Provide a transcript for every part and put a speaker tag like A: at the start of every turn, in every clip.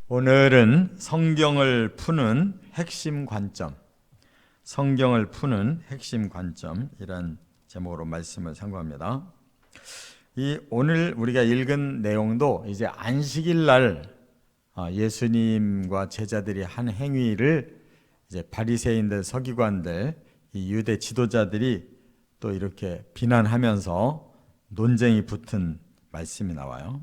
A: 오늘은 성경을 푸는 핵심 관점, 성경을 푸는 핵심 관점이란 제목으로 말씀을 상고합니다. 오늘 우리가 읽은 내용도 이제 안식일 날 예수님과 제자들이 한 행위를 이제 바리새인들, 서기관들, 이 유대 지도자들이 또 이렇게 비난하면서 논쟁이 붙은 말씀이 나와요.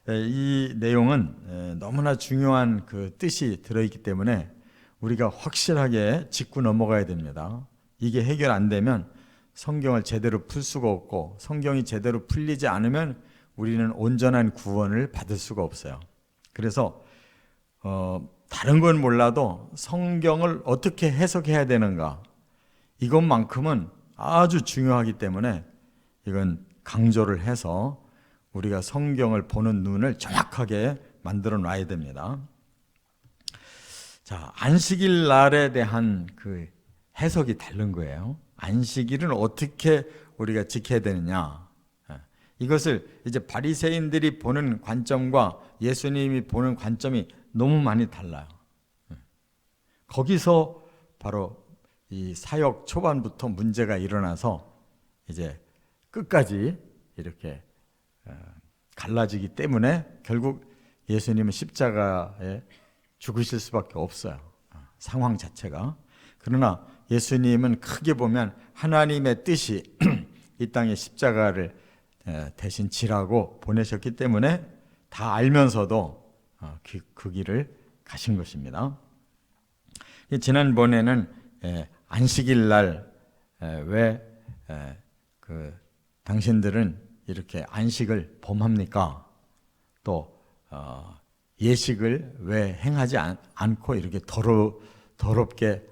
A: 이 내용은 너무나 중요한 그 뜻이 들어있기 때문에 우리가 확실하게 짚고 넘어가야 됩니다. 이게 해결 안 되면 성경을 제대로 풀 수가 없고, 성경이 제대로 풀리지 않으면 우리는 온전한 구원을 받을 수가 없어요. 그래서 다른 건 몰라도 성경을 어떻게 해석해야 되는가, 이것만큼은 아주 중요하기 때문에 이건 강조를 해서 우리가 성경을 보는 눈을 정확하게 만들어 놔야 됩니다. 자, 안식일 날에 대한 그 해석이 다른 거예요. 안식일은 어떻게 우리가 지켜야 되느냐, 이것을 이제 바리새인들이 보는 관점과 예수님이 보는 관점이 너무 많이 달라요. 거기서 바로 이 사역 초반부터 문제가 일어나서 이제 끝까지 이렇게 갈라지기 때문에 결국 예수님은 십자가에 죽으실 수밖에 없어요. 상황 자체가. 그러나 예수님은 크게 보면 하나님의 뜻이 이 땅에 십자가를 대신 지라고 보내셨기 때문에 다 알면서도 그 길을 가신 것입니다. 지난번에는 안식일 날 왜 당신들은 이렇게 안식을 범합니까? 또 예식을 왜 행하지 않고 이렇게 더럽게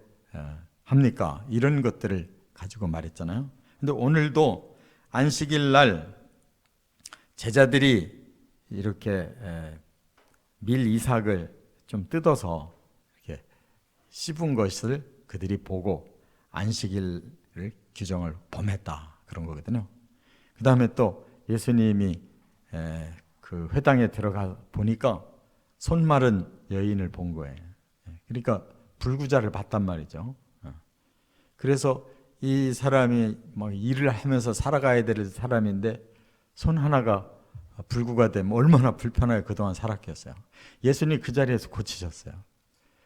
A: 합니까? 이런 것들을 가지고 말했잖아요. 근데 오늘도 안식일 날 제자들이 이렇게 밀 이삭을 좀 뜯어서 이렇게 씹은 것을 그들이 보고 안식일 규정을 범했다, 그런 거거든요. 그 다음에 또 예수님이 그 회당에 들어가 보니까 손 마른 여인을 본 거예요. 그러니까 불구자를 봤단 말이죠. 그래서 이 사람이 막 일을 하면서 살아가야 될 사람인데 손 하나가 불구가 되면 얼마나 불편하게 그동안 살았겠어요. 예수님이 그 자리에서 고치셨어요.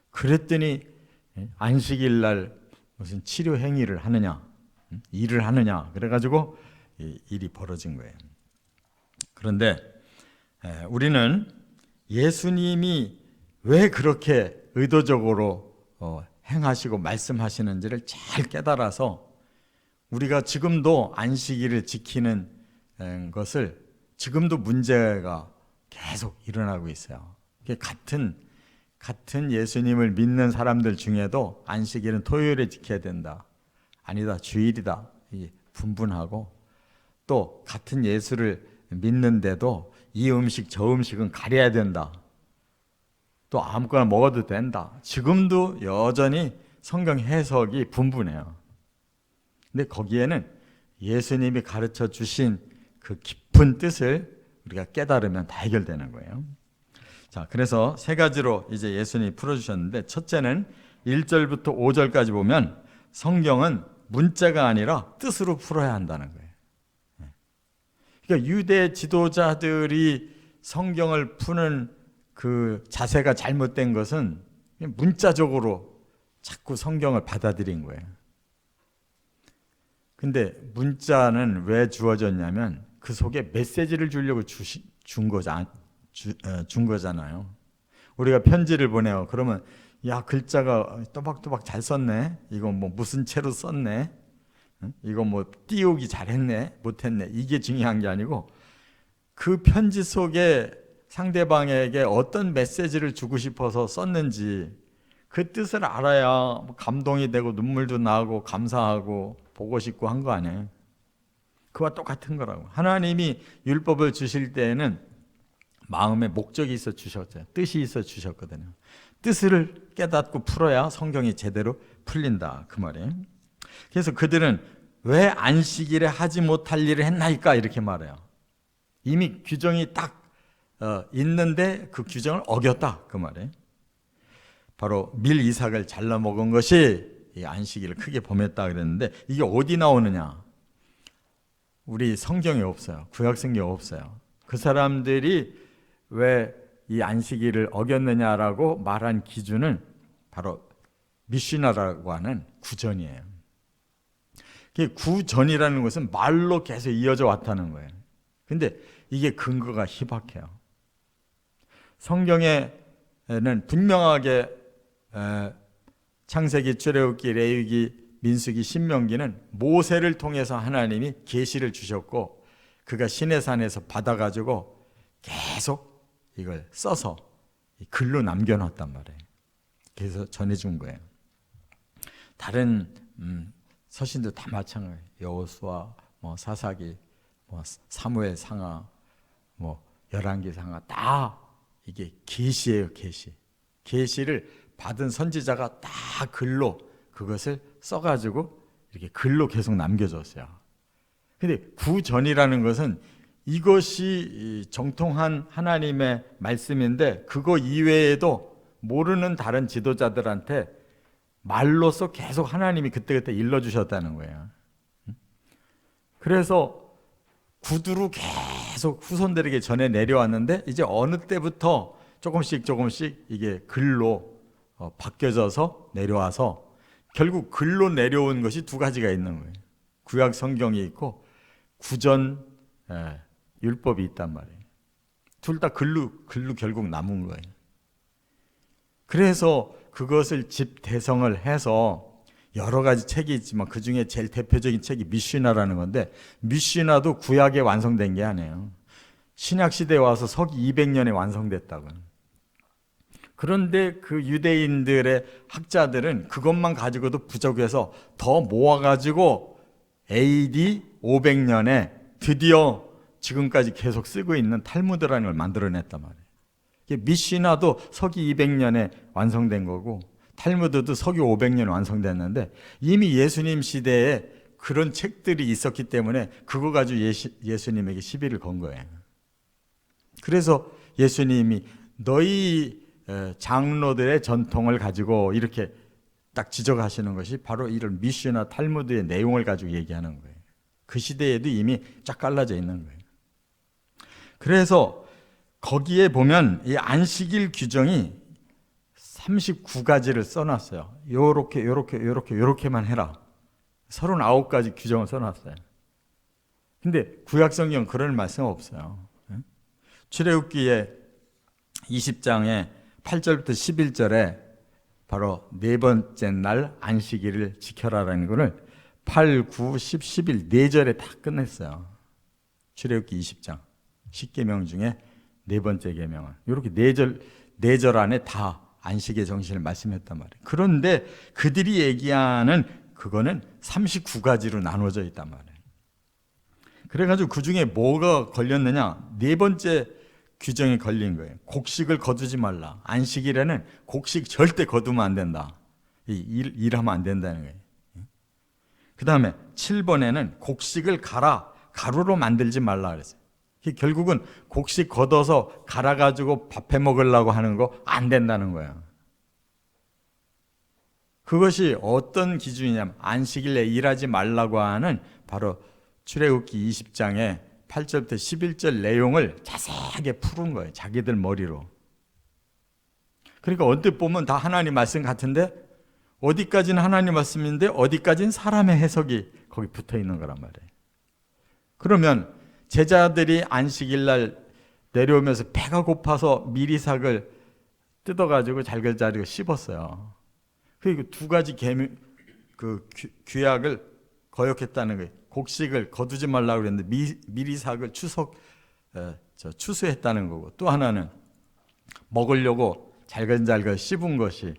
A: 그랬더니 안식일 날 무슨 치료 행위를 하느냐, 일을 하느냐, 그래가지고 일이 벌어진 거예요. 그런데 우리는 예수님이 왜 그렇게 의도적으로 행하시고 말씀하시는지를 잘 깨달아서 우리가 지금도 안식일을 지키는 것을, 지금도 문제가 계속 일어나고 있어요. 같은 예수님을 믿는 사람들 중에도 안식일은 토요일에 지켜야 된다, 아니다 주일이다, 분분하고, 또 같은 예수를 믿는데도 이 음식 저 음식은 가려야 된다, 또 아무거나 먹어도 된다, 지금도 여전히 성경 해석이 분분해요. 근데 거기에는 예수님이 가르쳐 주신 그 깊은 뜻을 우리가 깨달으면 다 해결되는 거예요. 자, 그래서 세 가지로 이제 예수님이 풀어주셨는데, 첫째는 1절부터 5절까지 보면 성경은 문자가 아니라 뜻으로 풀어야 한다는 거예요. 그러니까 유대 지도자들이 성경을 푸는 그 자세가 잘못된 것은 문자적으로 자꾸 성경을 받아들인 거예요. 근데 문자는 왜 주어졌냐면 그 속에 메시지를 주려고 준 거잖아요. 우리가 편지를 보내요. 그러면 야, 글자가 또박또박 잘 썼네, 이거 뭐 무슨 채로 썼네, 이거 뭐 띄우기 잘했네 못했네, 이게 중요한 게 아니고 그 편지 속에 상대방에게 어떤 메시지를 주고 싶어서 썼는지 그 뜻을 알아야 감동이 되고 눈물도 나고 감사하고 보고 싶고 한 거 아니에요. 그와 똑같은 거라고. 하나님이 율법을 주실 때에는 마음에 목적이 있어 주셨어요. 뜻이 있어 주셨거든요. 뜻을 깨닫고 풀어야 성경이 제대로 풀린다, 그 말이에요. 그래서 그들은 왜 안식일에 하지 못할 일을 했나이까, 이렇게 말해요. 이미 규정이 딱 있는데 그 규정을 어겼다 그 말이에요. 바로 밀 이삭을 잘라 먹은 것이 이 안식일을 크게 범했다 그랬는데 이게 어디 나오느냐? 우리 성경에 없어요. 구약 성경에 없어요. 그 사람들이 왜 이 안식일을 어겼느냐라고 말한 기준은 바로 미시나라고 하는 구전이에요. 구전이라는 것은 말로 계속 이어져 왔다는 거예요. 근데 이게 근거가 희박해요. 성경에는 분명하게 창세기, 출애굽기, 레위기, 민수기, 신명기는 모세를 통해서 하나님이 계시를 주셨고 그가 시내산에서 받아가지고 계속 이걸 써서 글로 남겨놨단 말이에요. 그래서 전해준 거예요. 다른 서신도 다 마찬가지예요. 여호수아, 사사기, 사무엘 상하, 열왕기 상하 다 이게 계시예요. 계시를 받은 선지자가 다 글로 그것을 써가지고 이렇게 글로 계속 남겨줬어요. 근데 구전이라는 것은 이것이 정통한 하나님의 말씀인데 그거 이외에도 모르는 다른 지도자들한테 말로써 계속 하나님이 그때그때 일러주셨다는 거예요. 그래서 구두로 계속 후손들에게 전해 내려왔는데 이제 어느 때부터 조금씩 이게 글로 바뀌어져서 내려와서 결국 글로 내려온 것이 두 가지가 있는 거예요. 구약 성경이 있고 구전 율법이 있단 말이에요. 둘 다 글로 결국 남은 거예요. 그래서 그것을 집대성을 해서 여러 가지 책이 있지만 그 중에 제일 대표적인 책이 미시나라는 건데 미시나도 구약에 완성된 게 아니에요. 신약시대에 와서 서기 200년에 완성됐다고요. 그런데 그 유대인들의 학자들은 그것만 가지고도 부족해서 더 모아가지고 AD 500년에 드디어 지금까지 계속 쓰고 있는 탈무드라는 걸 만들어냈단 말이에요. 미시나도 서기 200년에 완성된 거고 탈무드도 서기 500년에 완성됐는데 이미 예수님 시대에 그런 책들이 있었기 때문에 그거 가지고 예수님에게 시비를 건 거예요. 그래서 예수님이 너희 장로들의 전통을 가지고 이렇게 딱 지적하시는 것이 바로 이런 미시나 탈무드의 내용을 가지고 얘기하는 거예요. 그 시대에도 이미 쫙 갈라져 있는 거예요. 그래서 거기에 보면 이 안식일 규정이 39가지를 써놨어요. 요렇게만 해라. 39가지 규정을 써놨어요. 근데 구약성경 그런 말씀 없어요. 출애굽기에 20장에 8절부터 11절에 바로 네 번째 날 안식일을 지켜라라는 것을 8, 9, 10, 11 네 절에 다 끝냈어요. 출애굽기 20장 10계명 중에 네 번째 계명은 이렇게 네 절 안에 다 안식의 정신을 말씀했단 말이에요. 그런데 그들이 얘기하는 그거는 39가지로 나눠져 있단 말이에요. 그래가지고 그 중에 뭐가 걸렸느냐? 네 번째 규정이 걸린 거예요. 곡식을 거두지 말라. 안식일에는 곡식 절대 거두면 안 된다. 일하면 안 된다는 거예요. 그 다음에 7번에는 곡식을 가루로 만들지 말라 그랬어요. 결국은 곡식 걷어서 갈아가지고 밥해 먹으려고 하는 거 안 된다는 거예요. 그것이 어떤 기준이냐면 안식일에 일하지 말라고 하는 바로 출애굽기 20장에 8절부터 11절 내용을 자세하게 푸른 거예요. 자기들 머리로. 그러니까 언뜻 보면 다 하나님 말씀 같은데 어디까지는 하나님 말씀인데 어디까지는 사람의 해석이 거기 붙어 있는 거란 말이에요. 그러면 제자들이 안식일 날 내려오면서 배가 고파서 미리삭을 뜯어가지고 잘글자리고 씹었어요. 그리고 두 가지 규약을 거역했다는 거예요. 곡식을 거두지 말라고 그랬는데 미리삭을 추수했다는 거고 또 하나는 먹으려고 잘글잘글 씹은 것이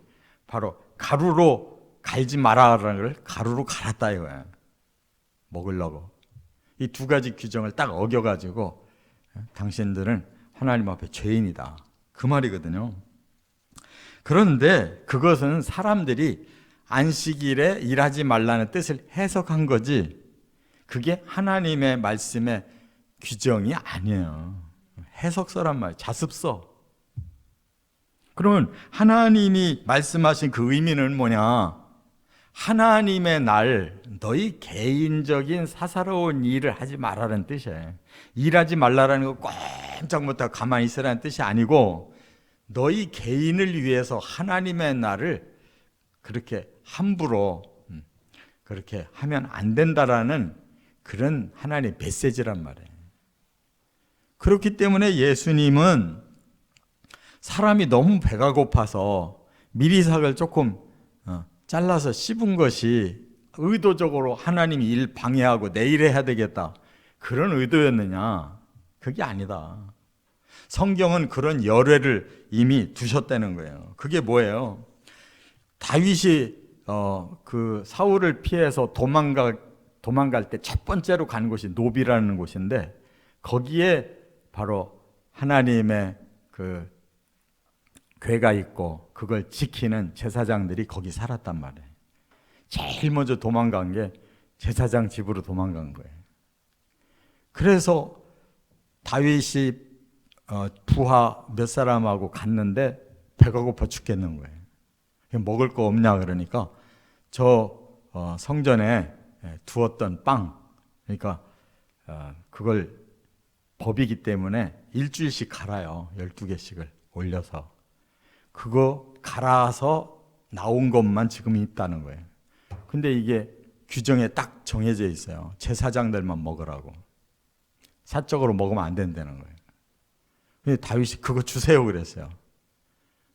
A: 바로 가루로 갈지 말아라는 걸 가루로 갈았다 이거야. 먹으려고. 이 두 가지 규정을 딱 어겨가지고 당신들은 하나님 앞에 죄인이다. 그 말이거든요. 그런데 그것은 사람들이 안식일에 일하지 말라는 뜻을 해석한 거지 그게 하나님의 말씀의 규정이 아니에요. 해석서란 말이에요. 자습서. 그러면 하나님이 말씀하신 그 의미는 뭐냐? 하나님의 날, 너희 개인적인 사사로운 일을 하지 말라는 뜻이에요. 일하지 말라는 거 꼼짝 못하고 가만히 있으라는 뜻이 아니고, 너희 개인을 위해서 하나님의 날을 그렇게 함부로 그렇게 하면 안 된다라는 그런 하나님의 메시지란 말이에요. 그렇기 때문에 예수님은 사람이 너무 배가 고파서 미리삭을 조금 잘라서 씹은 것이 의도적으로 하나님이 일 방해하고 내일 해야 되겠다, 그런 의도였느냐? 그게 아니다. 성경은 그런 열애를 이미 두셨다는 거예요. 그게 뭐예요? 다윗이 그 사울을 피해서 도망갈 때 첫 번째로 간 곳이 노비라는 곳인데, 거기에 바로 하나님의 그 궤가 있고 그걸 지키는 제사장들이 거기 살았단 말이에요. 제일 먼저 도망간 게 제사장 집으로 도망간 거예요. 그래서 다윗이 부하 몇 사람하고 갔는데 배가 고파 죽겠는 거예요. 먹을 거 없냐 그러니까 저 성전에 두었던 빵, 그러니까 그걸 법이기 때문에 일주일씩 갈아요. 12개씩을 올려서. 그거 갈아서 나온 것만 지금 있다는 거예요. 근데 이게 규정에 딱 정해져 있어요. 제사장들만 먹으라고. 사적으로 먹으면 안 된다는 거예요. 근데 다윗이 그거 주세요 그랬어요.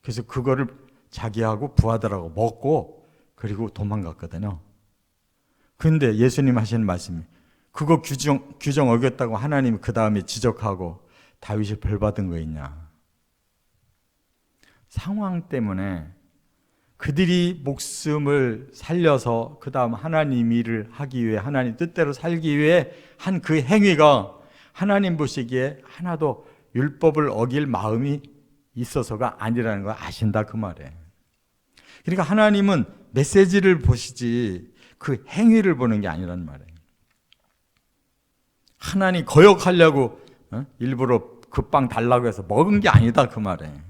A: 그래서 그거를 자기하고 부하들하고 먹고 그리고 도망갔거든요. 근데 예수님 하시는 말씀이, 그거 규정 어겼다고 하나님이 그 다음에 지적하고 다윗이 벌 받은 거 있냐? 상황 때문에 그들이 목숨을 살려서 그 다음 하나님 일을 하기 위해, 하나님 뜻대로 살기 위해 한 그 행위가 하나님 보시기에 하나도 율법을 어길 마음이 있어서가 아니라는 걸 아신다 그 말이에요. 그러니까 하나님은 메시지를 보시지 그 행위를 보는 게 아니란 말이에요. 하나님 거역하려고 일부러 그 빵 달라고 해서 먹은 게 아니다 그 말이에요.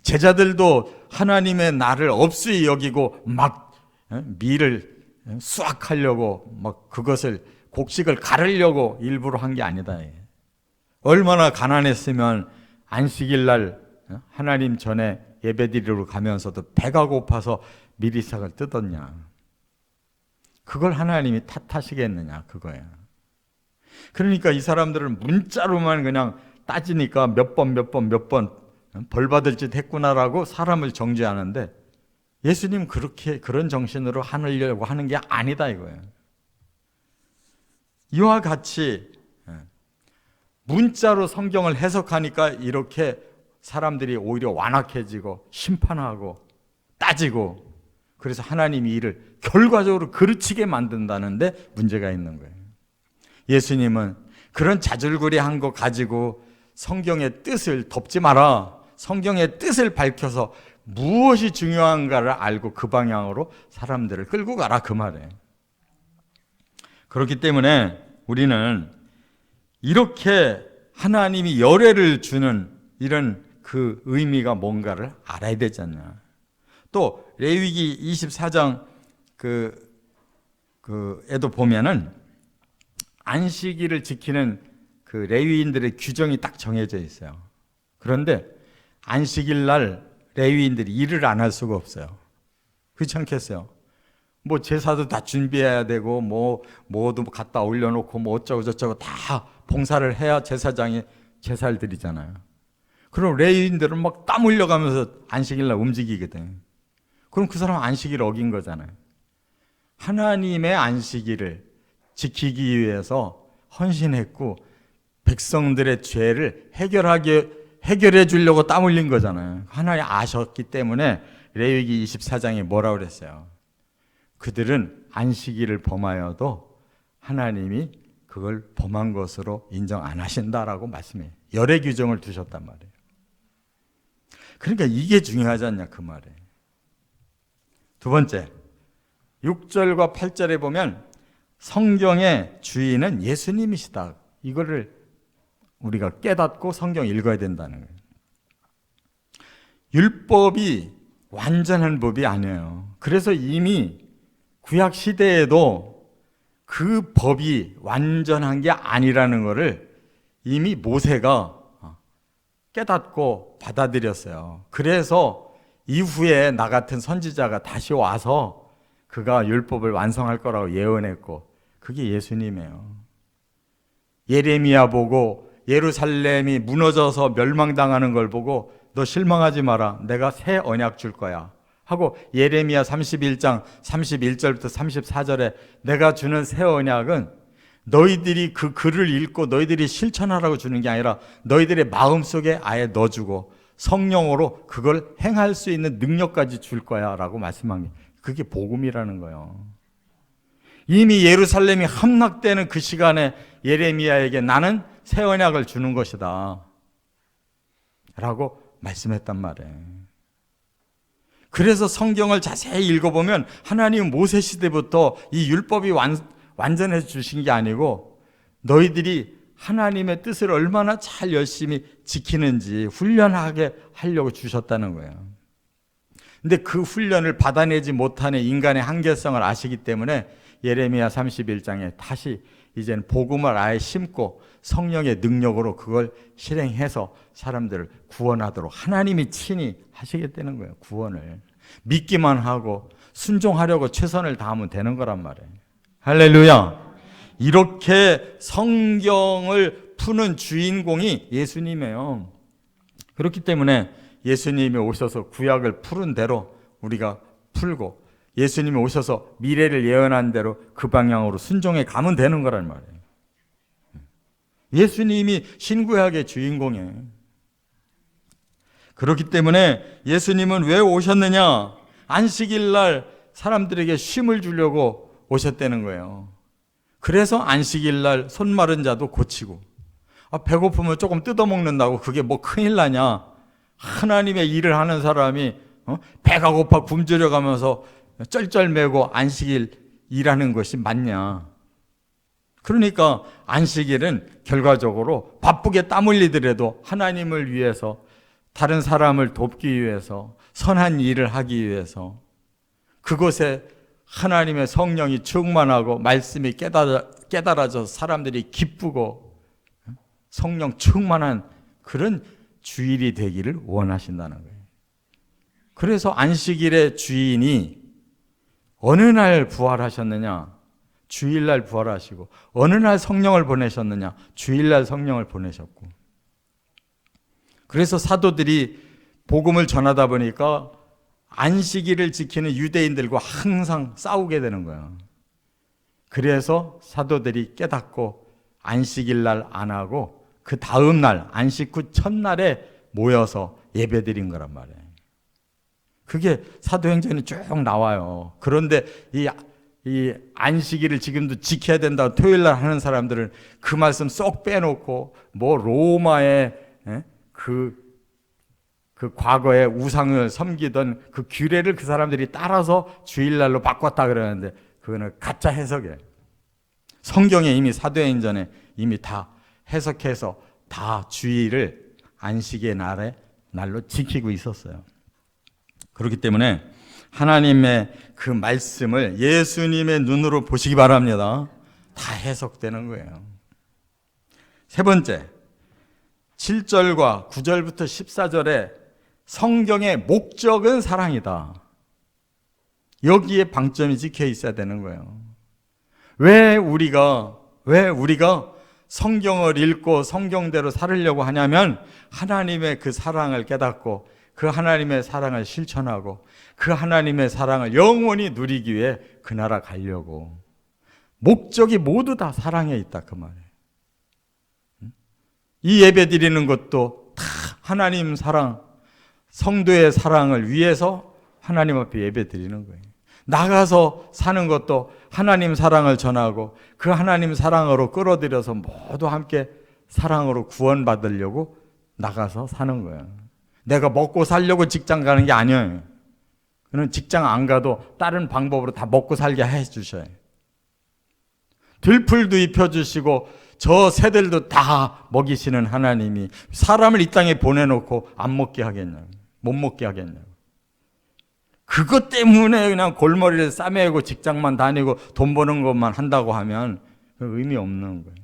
A: 제자들도 하나님의 날을 없이 여기고 막 밀을 수확하려고 막 그것을 곡식을 가르려고 일부러 한 게 아니다. 얼마나 가난했으면 안식일 날 하나님 전에 예배드리러 가면서도 배가 고파서 미리삭을 뜯었냐? 그걸 하나님이 탓하시겠느냐 그거예요. 그러니까 이 사람들은 문자로만 그냥 따지니까 몇 번 벌 받을 짓 했구나라고 사람을 정죄하는데, 예수님 그렇게 그런 정신으로 하려고 하는 게 아니다 이거예요. 이와 같이 문자로 성경을 해석하니까 이렇게 사람들이 오히려 완악해지고 심판하고 따지고, 그래서 하나님이 이를 결과적으로 그르치게 만든다는데 문제가 있는 거예요. 예수님은 그런 자질구레한 거 가지고 성경의 뜻을 덮지 마라. 성경의 뜻을 밝혀서 무엇이 중요한가를 알고 그 방향으로 사람들을 끌고 가라 그 말이에요. 그렇기 때문에 우리는 이렇게 하나님이 열애를 주는 이런 그 의미가 뭔가를 알아야 되지 않냐. 또 레위기 24장 에도 보면은 안식일을 지키는 그 레위인들의 규정이 딱 정해져 있어요. 그런데 안식일 날 레위인들이 일을 안 할 수가 없어요. 그렇지 않겠어요? 뭐 제사도 다 준비해야 되고 뭐도 갖다 올려놓고 뭐 어쩌고 저쩌고 다 봉사를 해야 제사장이 제사를 드리잖아요. 그럼 레위인들은 막 땀 흘려가면서 안식일 날 움직이거든. 그럼 그 사람은 안식일을 어긴 거잖아요. 하나님의 안식일을 지키기 위해서 헌신했고 백성들의 죄를 해결해 주려고 땀 흘린 거잖아요. 하나님 아셨기 때문에 레위기 24장에 뭐라고 그랬어요? 그들은 안식일을 범하여도 하나님이 그걸 범한 것으로 인정 안 하신다라고 말씀해요. 열애 규정을 두셨단 말이에요. 그러니까 이게 중요하지 않냐 그 말이에요. 두 번째, 6절과 8절에 보면 성경의 주인은 예수님이시다. 이거를 우리가 깨닫고 성경 읽어야 된다는 거예요. 율법이 완전한 법이 아니에요. 그래서 이미 구약 시대에도 그 법이 완전한 게 아니라는 것을 이미 모세가 깨닫고 받아들였어요. 그래서 이후에 나 같은 선지자가 다시 와서 그가 율법을 완성할 거라고 예언했고, 그게 예수님이에요. 예레미야 보고 예루살렘이 무너져서 멸망당하는 걸 보고 너 실망하지 마라, 내가 새 언약 줄 거야 하고 예레미야 31장 31절부터 34절에 내가 주는 새 언약은 너희들이 그 글을 읽고 너희들이 실천하라고 주는 게 아니라 너희들의 마음속에 아예 넣어주고 성령으로 그걸 행할 수 있는 능력까지 줄 거야 라고 말씀한 게, 그게 복음이라는 거예요. 이미 예루살렘이 함락되는 그 시간에 예레미야에게 나는 새 언약을 주는 것이다 라고 말씀했단 말이에요. 그래서 성경을 자세히 읽어보면 하나님은 모세 시대부터 이 율법이 완전해서 주신 게 아니고 너희들이 하나님의 뜻을 얼마나 잘 열심히 지키는지 훈련하게 하려고 주셨다는 거예요. 근데 그 훈련을 받아내지 못하는 인간의 한계성을 아시기 때문에 예레미야 31장에 다시 이제는 복음을 아예 심고 성령의 능력으로 그걸 실행해서 사람들을 구원하도록 하나님이 친히 하시겠다는 거예요. 구원을 믿기만 하고 순종하려고 최선을 다하면 되는 거란 말이에요. 할렐루야. 이렇게 성경을 푸는 주인공이 예수님이에요. 그렇기 때문에 예수님이 오셔서 구약을 푸른 대로 우리가 풀고 예수님이 오셔서 미래를 예언한 대로 그 방향으로 순종해 가면 되는 거란 말이에요. 예수님이 신구약의 주인공이에요. 그렇기 때문에 예수님은 왜 오셨느냐? 안식일 날 사람들에게 쉼을 주려고 오셨다는 거예요. 그래서 안식일 날 손 마른 자도 고치고, 배고프면 조금 뜯어먹는다고 그게 뭐 큰일 나냐? 하나님의 일을 하는 사람이 배가 고파 굶주려 가면서 쩔쩔매고 안식일 일하는 것이 맞냐? 그러니까 안식일은 결과적으로 바쁘게 땀 흘리더라도 하나님을 위해서, 다른 사람을 돕기 위해서, 선한 일을 하기 위해서, 그곳에 하나님의 성령이 충만하고 말씀이 깨달아져서 사람들이 기쁘고 성령 충만한 그런 주일이 되기를 원하신다는 거예요. 그래서 안식일의 주인이 어느 날 부활하셨느냐? 주일날 부활하시고. 어느 날 성령을 보내셨느냐? 주일날 성령을 보내셨고. 그래서 사도들이 복음을 전하다 보니까 안식일을 지키는 유대인들과 항상 싸우게 되는 거예요. 그래서 사도들이 깨닫고 안식일 날 안 하고 그 다음 날 안식 후 첫날에 모여서 예배드린 거란 말이에요. 그게 사도행전에 쭉 나와요. 그런데 이 안식일을 지금도 지켜야 된다고 토요일 날 하는 사람들은 그 말씀 쏙 빼놓고 뭐 로마의 그 과거에 우상을 섬기던 그 규례를 그 사람들이 따라서 주일날로 바꿨다 그러는데 그거는 가짜 해석이에요. 성경에 이미 사도행전에 이미 다 해석해서 다 주일을 안식의 날로 지키고 있었어요. 그렇기 때문에 하나님의 그 말씀을 예수님의 눈으로 보시기 바랍니다. 다 해석되는 거예요. 세 번째, 7절과 9절부터 14절에 성경의 목적은 사랑이다. 여기에 방점이 찍혀 있어야 되는 거예요. 왜 우리가 성경을 읽고 성경대로 살으려고 하냐면 하나님의 그 사랑을 깨닫고 그 하나님의 사랑을 실천하고 그 하나님의 사랑을 영원히 누리기 위해 그 나라 가려고. 목적이 모두 다 사랑에 있다 그 말이에요. 이 예배 드리는 것도 다 하나님 사랑, 성도의 사랑을 위해서 하나님 앞에 예배 드리는 거예요. 나가서 사는 것도 하나님 사랑을 전하고 그 하나님 사랑으로 끌어들여서 모두 함께 사랑으로 구원받으려고 나가서 사는 거예요. 내가 먹고 살려고 직장 가는 게 아니에요. 그는 직장 안 가도 다른 방법으로 다 먹고 살게 해 주셔요. 들풀도 입혀주시고 저 새들도 다 먹이시는 하나님이 사람을 이 땅에 보내놓고 안 먹게 하겠냐고, 못 먹게 하겠냐고. 그것 때문에 그냥 골머리를 싸매고 직장만 다니고 돈 버는 것만 한다고 하면 의미 없는 거예요.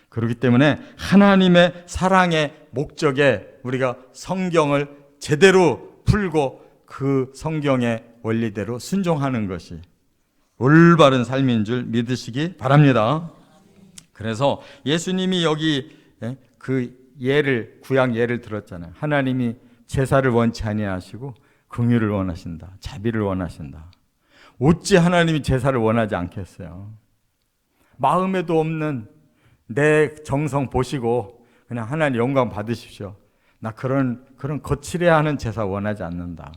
A: 그렇기 때문에 하나님의 사랑의 목적에 우리가 성경을 제대로 풀고 그 성경의 원리대로 순종하는 것이 올바른 삶인 줄 믿으시기 바랍니다. 그래서 예수님이 여기 그 예를, 구약 예를 들었잖아요. 하나님이 제사를 원치 아니하시고 긍휼을 원하신다, 자비를 원하신다. 어찌 하나님이 제사를 원하지 않겠어요? 마음에도 없는 내 정성 보시고 그냥 하나님 영광 받으십시오. 나 그런 거칠어야 하는 제사 원하지 않는다.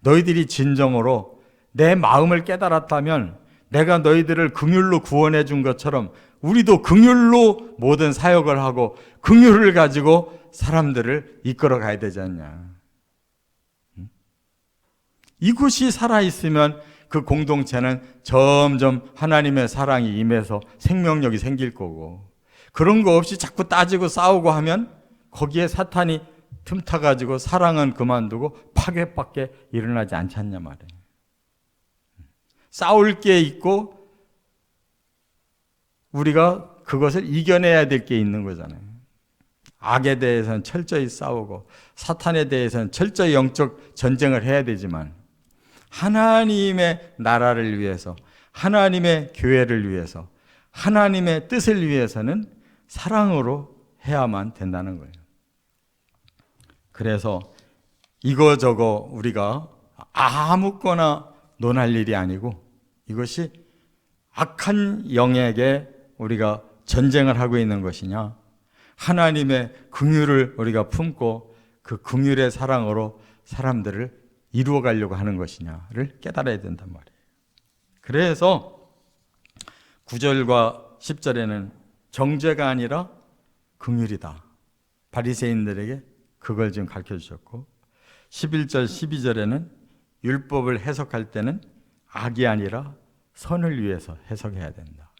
A: 너희들이 진정으로 내 마음을 깨달았다면 내가 너희들을 긍휼로 구원해 준 것처럼 우리도 긍휼로 모든 사역을 하고 긍휼을 가지고 사람들을 이끌어 가야 되지 않냐. 이곳이 살아있으면 그 공동체는 점점 하나님의 사랑이 임해서 생명력이 생길 거고, 그런 거 없이 자꾸 따지고 싸우고 하면 거기에 사탄이 틈타가지고 사랑은 그만두고 파괴밖에 일어나지 않지 않냐 말이에요. 싸울 게 있고 우리가 그것을 이겨내야 될 게 있는 거잖아요. 악에 대해서는 철저히 싸우고 사탄에 대해서는 철저히 영적 전쟁을 해야 되지만 하나님의 나라를 위해서, 하나님의 교회를 위해서, 하나님의 뜻을 위해서는 사랑으로 해야만 된다는 거예요. 그래서 이거저거 우리가 아무거나 논할 일이 아니고 이것이 악한 영에게 우리가 전쟁을 하고 있는 것이냐, 하나님의 긍휼을 우리가 품고 그 긍휼의 사랑으로 사람들을 이루어 가려고 하는 것이냐를 깨달아야 된단 말이에요. 그래서 9절과 10절에는 정죄가 아니라 긍휼이다. 바리새인들에게 그걸 지금 가르쳐 주셨고, 11절, 12절에는 율법을 해석할 때는 악이 아니라 선을 위해서 해석해야 된다.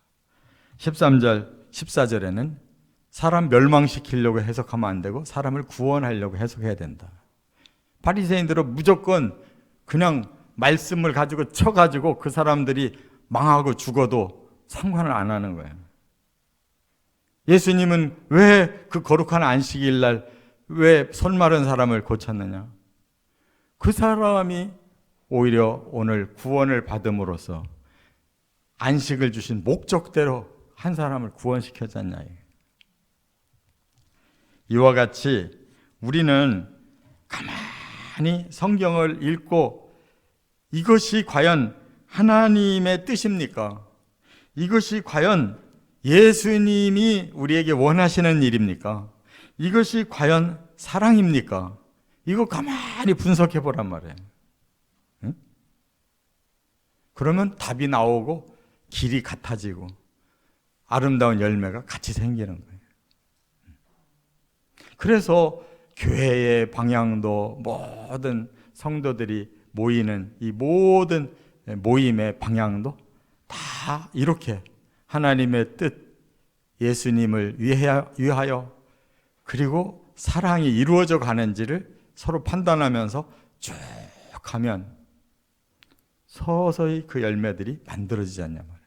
A: 13절, 14절에는 사람 멸망시키려고 해석하면 안 되고 사람을 구원하려고 해석해야 된다. 바리새인들은 무조건 그냥 말씀을 가지고 쳐가지고 그 사람들이 망하고 죽어도 상관을 안 하는 거예요. 예수님은 왜 그 거룩한 안식일 날 왜 손 마른 사람을 고쳤느냐? 그 사람이 오히려 오늘 구원을 받음으로써 안식을 주신 목적대로 한 사람을 구원시켰잖냐. 이와 같이 우리는 가만히 성경을 읽고 이것이 과연 하나님의 뜻입니까? 이것이 과연 예수님이 우리에게 원하시는 일입니까? 이것이 과연 사랑입니까? 이거 가만히 분석해 보란 말이에요. 응? 그러면 답이 나오고 길이 같아지고 아름다운 열매가 같이 생기는 거예요. 그래서 교회의 방향도 모든 성도들이 모이는 이 모든 모임의 방향도 다 이렇게 하나님의 뜻, 예수님을 위하여 그리고 사랑이 이루어져 가는지를 서로 판단하면서 쭉 가면 서서히 그 열매들이 만들어지지 않냐 말이에요.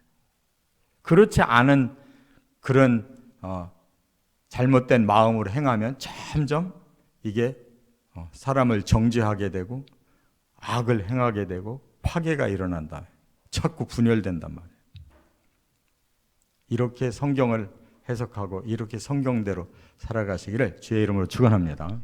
A: 그렇지 않은 그런 잘못된 마음으로 행하면 점점 이게 사람을 정죄하게 되고 악을 행하게 되고 파괴가 일어난다. 자꾸 분열된단 말이에요. 이렇게 성경을 해석하고 이렇게 성경대로 살아가시기를 주의 이름으로 축원합니다.